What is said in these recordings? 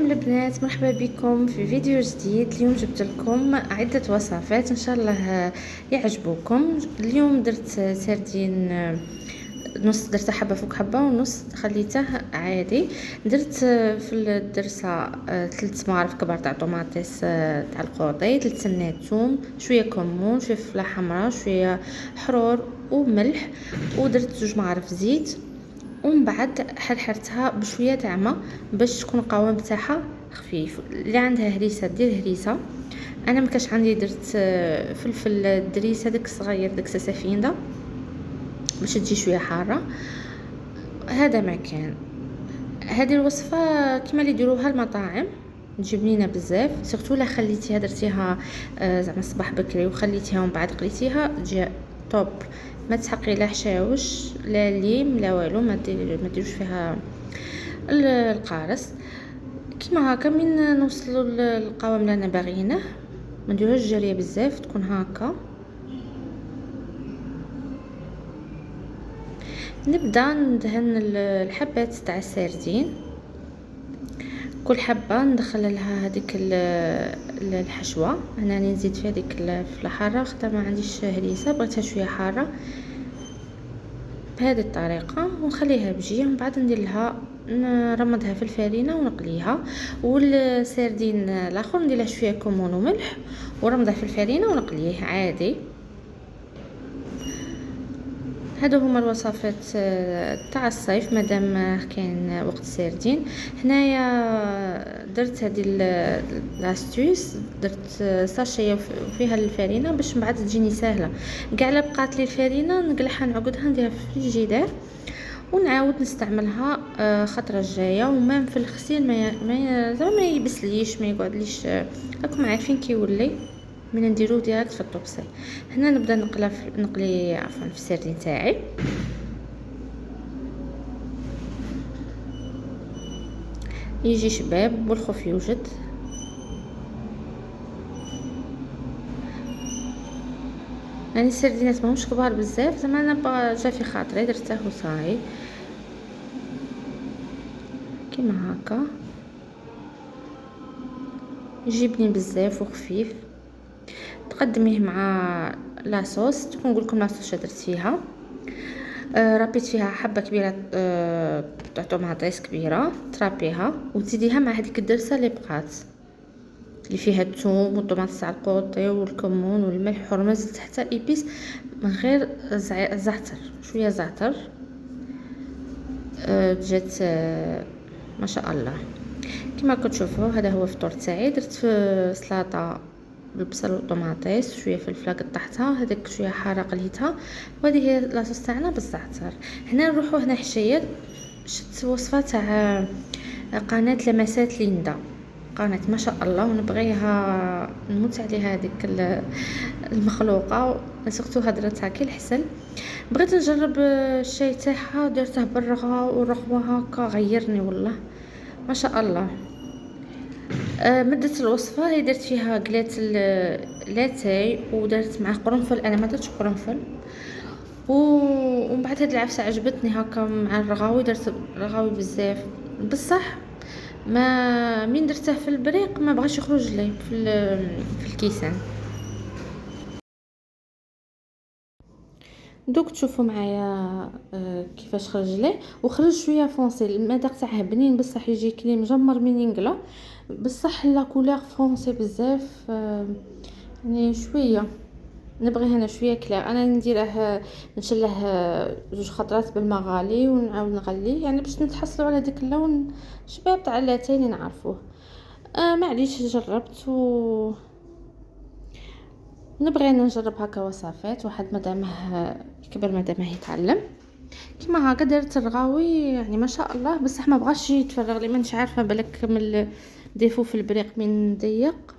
سلام البنات، مرحبا بكم في فيديو جديد. اليوم جبت لكم عدة وصفات ان شاء الله يعجبوكم. اليوم درت سردين، نص درته حبه فوق حبه ونص خليته عادي. درت في الدرسه 3 مغارف كبار تاع طوماطيس تاع القوطي، 3 سنات ثوم، شويه كمون، شويه فلفله حمراء، شويه حرور وملح، ودرت 2 مغارف زيت. ومن بعد حرحرتها بشويه تاع ماء باش تكون القوام تاعها خفيف. اللي عندها هريسه دير هريسه، انا ما كاش عندي درت فلفل الدريس هذاك الصغير داك سفينه باش تجي شويه حاره. هذا ما كان. هذه الوصفه كما اللي يديروها المطاعم، تجي بنينه بزاف، سورتو لا خليتيها درتيها زعما الصباح بكري وخليتيها ومن بعد قليتيها تجي توب. ما تحقي لا حشاوش لا ليم لا والو، ما ديروش فيها القارص. كيما هكا من نوصلوا للقوام اللي انا باغيينه، ما نديروهاش جاريه بزاف، تكون هكا. نبدا ندهن الحبات تاع السردين، كل حبه ندخل لها هذيك الحشوه. انا راني نزيد فيها ديك الفلفله حاره، خاطر ما عنديش هريسه بغيتها شويه حاره بهذه الطريقه، ونخليها بجي. ومن بعد ندير لها نرمضها في الفرينه ونقليها. والسردين الاخر ندير له شويه كمون وملح ورمضه في الفرينه ونقليه عادي. هادو هما الوصفات تاع الصيف مادام كاين وقت السردين. هنايا درت هذه لاستيوس، درت ساشيه فيها الفرينه باش من بعد تجيني سهله. كاع لا بقات لي الفرينه نقلعها نعقدها نديرها في الفريجيدير ونعاود نستعملها خطره الجايه. ومام في الغسيل ما يبسليش، ما يقعدليش. راكم عارفين كي يولي من نديروه ديريكت في الطوبسي. هنا نبدا نقلي عفوا في السردين تاعي. يجي شباب والخوف يوجد. يعني السردينات ماهمش كبار بزاف، زعما انا جا في خاطري درته وصاي كيما هكا. يجيبني بزاف وخفيف. تقدميه مع لاصوص، تكون نقول لكم لاصوص درت فيها. ربيت فيها حبه كبيره تاع طوماطيس كبيره، ترابيها وتزيديها مع هذيك الدرسه اللي بقات اللي فيها الثوم والطوماطيس تاع القوطي والكمون والملح ورمز حتى ايبيس من غير زعتر، شويه زعتر. جات ما شاء الله. كما كتشوفوا هذا هو الفطور تاعي. درت في سلطه بالبصل والطوماطيس، شويه فلفله قطعتها، هذيك شويه حاره قليتها، وهذه هي لاصوص تاعنا بالزعتر. هنا نروحوا هنا حشيه. شفت وصفه تاع قناه لمسات ليندا، قناه ما شاء الله، ونبغيها نموت عليها هذيك المخلوقه، سورتو هضرتها كي الحسن. بغيت نجرب الشاي تاعها، درته بالرغوه والرغوه هكا غيرني والله ما شاء الله. مدة الوصفة هي درت فيها قلات لاتاي ودرت معاه قرنفل، انا ما درتش قرنفل. ومن بعد هاد العفسه عجبتني هكا مع الرغاوي، درت رغاوي بزاف بصح ما من درته في البريق ما بغاش يخرج لي في الكيسان. دوك تشوفوا معايا كيفاش خرج ليه، وخرج شويه فونسي. المذاق تاعه بنين بصح يجي كلي مجمر من ينقلا، بصح لا كولور فونسي بزاف. يعني شويه نبغي هنا شويه كلير. انا نديره نشله 2 خطرات بالماء غالي ونعاود نغليه، يعني باش نتحصلوا على داك اللون شباب تاع اللاتاي اللي نعرفوه. معليش جربت نبغي انا نجرب هكا وصفات واحد مادامه يكبر مادامه يتعلم. كيما هكا درت الرغاوي يعني ما شاء الله، بصح ما بغاش يتفرغ لي، مانيش عارفه بالك من ديفو في البريق من ضيق.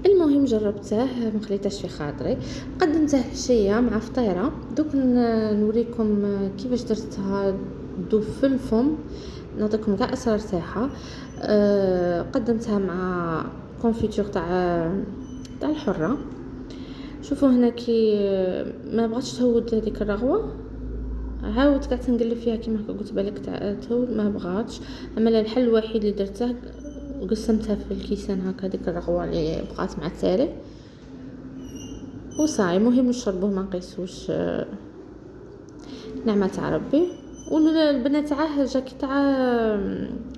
المهم جربته ما خليتهش في خاطري، قدمته حشيه مع فطيره. دوك نوريكم كيفاش درتها دوب في الفم، نعطيكم كاع اسرار تاعها. قدمتها مع كونفيتور تاع الحره. شوفوا هنا كي ما بغاتش تهود هذيك الرغوه عاودت قعدت نقلب فيها كيما هكا، قلت بالك تعاتو ما بغاتش. اما الحل الوحيد اللي درته قسمتها في الكيسان هكا، ديك الرغوه اللي بقات مع التالي وصاي. مهم نشربوه ما نقيسوش، نعمه تاع ربي. والبنات تاعه جاكي تاع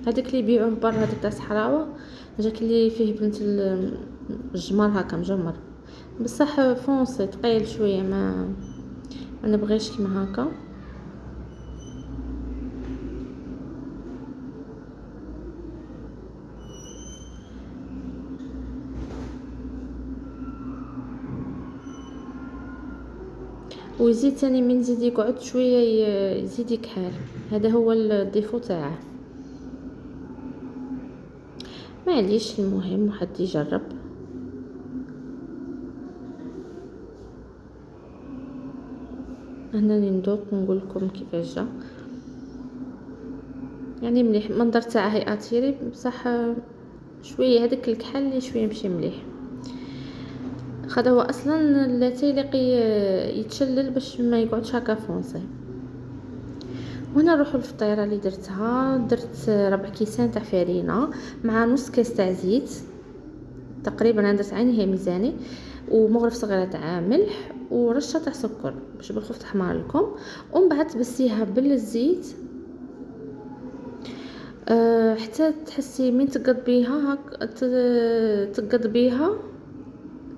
هذاك اللي يبيعوه برا، هذاك تاع صحراوه، جاك اللي فيه بنت الجمر هكا مجمر، بصح فونسي ثقيل شويه، ما نبغيش كيما هكا. ويزيد ثاني من زيد يقعد شويه يزيد يكحل، هذا هو الديفو تاعه. معليش، المهم واحد يجرب. انا ندوق ونقول لكم كيفاش جا. يعني مليح، المنظر تاعه هي اتيري، بصح شويه هذاك الكحل اللي شويه مشي مليح. خاطر هو اصلا لاتاي يتشلل باش ما يقعدش هكا فونسي. وهنا نروحوا للفطيره اللي درتها. درت 4 كيسان تاع فرينه مع نص كاس تاع زيت تقريبا، انا درت عيني هي ميزاني، ومغرف صغيره تاع ملح ورشه تاع سكر باش بالخوف تحمر لكم. ومن بعد تبسيها بالزيت حتى تحسي من تقد بيها هك، تقد بيها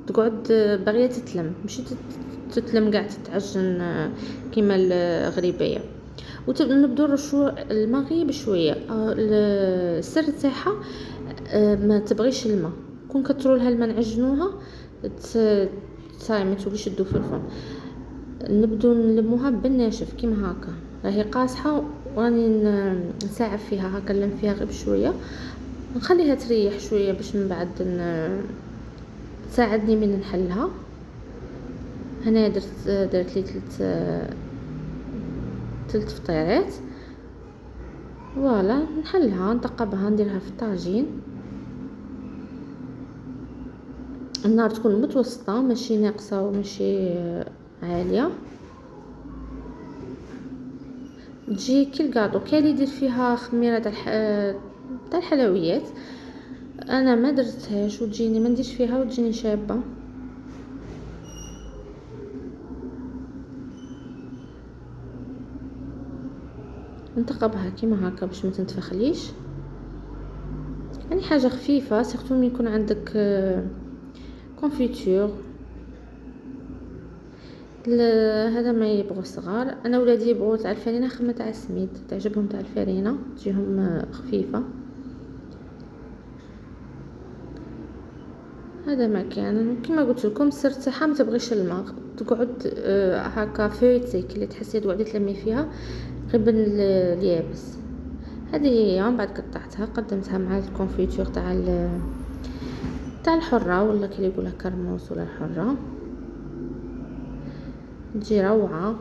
تقعد باغيه تتلم، ماشي تتلم قاع تتعجن كيما الغريبيه. ونبدو نرشو الماء بشويه. السر تاعها ما تبغيش الماء، كون كتروا لها الماء نعجنوها صاي ما توليش تدوب في الفرن. نبدو نلموها بالناشف كيما هكا، راهي قاصحه، وراني نساعد فيها هكا، نلم فيها غير بشويه، نخليها تريح شويه باش من بعد تساعدني من نحلها. هنا درت لي ثلاث فطيرات. فوالا نحلها، نثقبها، نديرها في الطاجين. النار تكون متوسطه، ماشي ناقصه وماشي عاليه. تجي كي الكاطو، كاين اللي يدير فيها خميره تاع الحلويات، انا ما درتهاش وتجيني ما نديرش فيها وتجيني شابه. نثقبها كيما هكا باش ما تنتفخليش، يعني حاجه خفيفه، سيرتو ملي يكون عندك كونفيتور. هذا ما يبغوا صغار، انا ولادي يبغوا تاع الفرينه، خمه تاع السميد تعجبهم، تاع الفرينه تجيهم خفيفه. هذا ما كان كما قلت لكم، السر تاعها ما تبغيش الماء، تقعد هكا فويتيك اللي تحسي تقعدي تلمي فيها غبن اليابس. هذه هي. من بعد قطعتها قدمتها مع الكونفيتور تاع الحره، ولا كي يقولها كرموس ولا الحره، تجي روعه،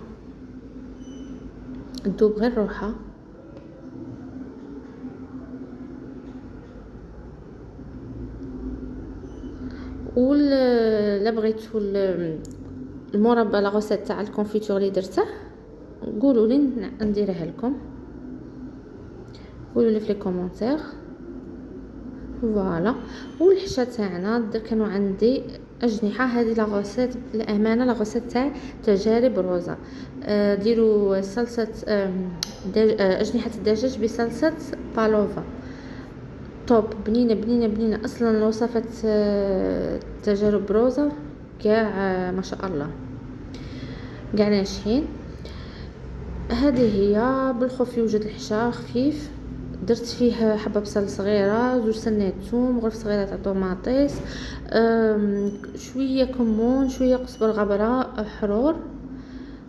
تذوب غير روحها. ولا بغيتو المربى لا غوسيت تاع الكونفيتور اللي درته، قولوا لي نديرها لكم، قولوا لي في لي كومونتير. فوالا. والحشا تاعنا كانوا عندي اجنحه، هذه لا غوسيت الامانه، لا غوسيت تاع تجارب روزا. ديروا صلصه اجنحه الدجاج بصلصه بالوفا، توب، بنينه بنينه بنينه. اصلا الوصفات تجارب روزا كاع ما شاء الله كاع ناجحين. هذه هي. بالخوف يوجد الحشا خفيف، درت فيه حبه بصل صغيره، 2 سنات ثوم، غرف صغيره تاع طوماطيس، شويه كمون، شويه قزبر غبره حرور،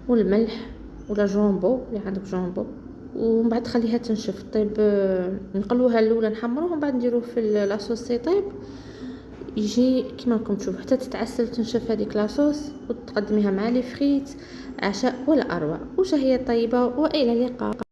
والملح ولا جامبو اللي عندك جامبو. ومن بعد خليها تنشف طيب، نقلوها الاولى نحمروها، ومن بعد نديروه في لاصوص يطيب، يجي كيما راكم تشوفوا حتى تتعسل تنشف هذيك لاصوص، وتقدميها مع لي فريت، عشاء ولا اروع. وشهيه طيبه، والى اللقاء.